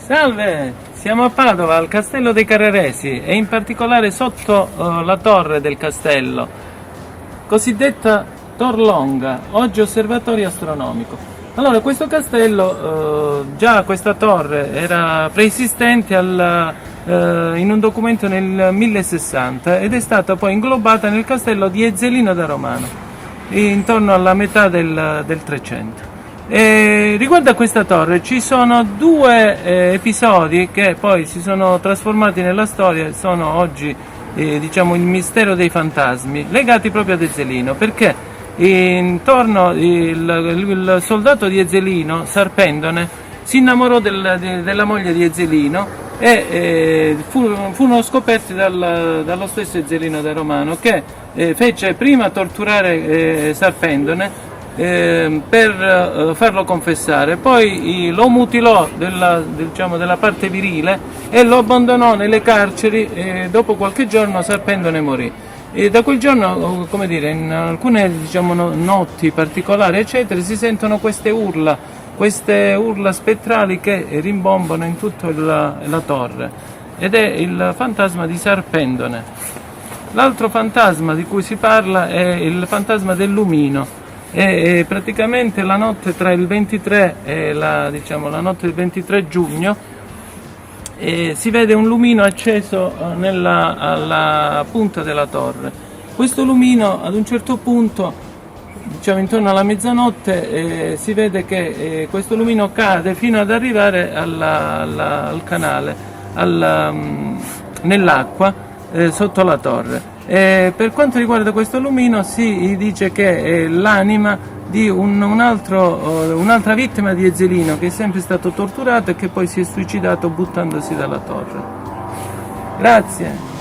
Salve, siamo a Padova, al Castello dei Carraresi e in particolare sotto la torre del castello, cosiddetta Tor Longa, oggi osservatorio astronomico. Allora, questo castello, già questa torre era preesistente in un documento nel 1060 ed è stata poi inglobata nel castello di Ezzelino da Romano, intorno alla metà del 300. Riguardo a questa torre ci sono due episodi che poi si sono trasformati nella storia e sono oggi diciamo il mistero dei fantasmi, legati proprio ad Ezzelino, perché intorno il soldato di Ezzelino, Sarpendone, si innamorò della moglie di Ezzelino e furono scoperti dallo stesso Ezzelino da Romano, che fece prima torturare Sarpendone per farlo confessare, poi lo mutilò della parte virile e lo abbandonò nelle carceri e dopo qualche giorno Sarpendone morì. E da quel giorno, come dire, in alcune notti particolari eccetera si sentono queste urla spettrali che rimbombano in tutta la torre, ed è il fantasma di Sarpendone. L'altro fantasma di cui si parla è il fantasma del lumino. E praticamente la notte tra il 23 e la notte del 23 giugno si vede un lumino acceso alla punta della torre. Questo lumino ad un certo punto, intorno alla mezzanotte, si vede che questo lumino cade fino ad arrivare al canale, nell'acqua sotto la torre. Per quanto riguarda questo lumino si dice che è l'anima di un'altra vittima di Ezzelino, che è sempre stato torturato e che poi si è suicidato buttandosi dalla torre. Grazie.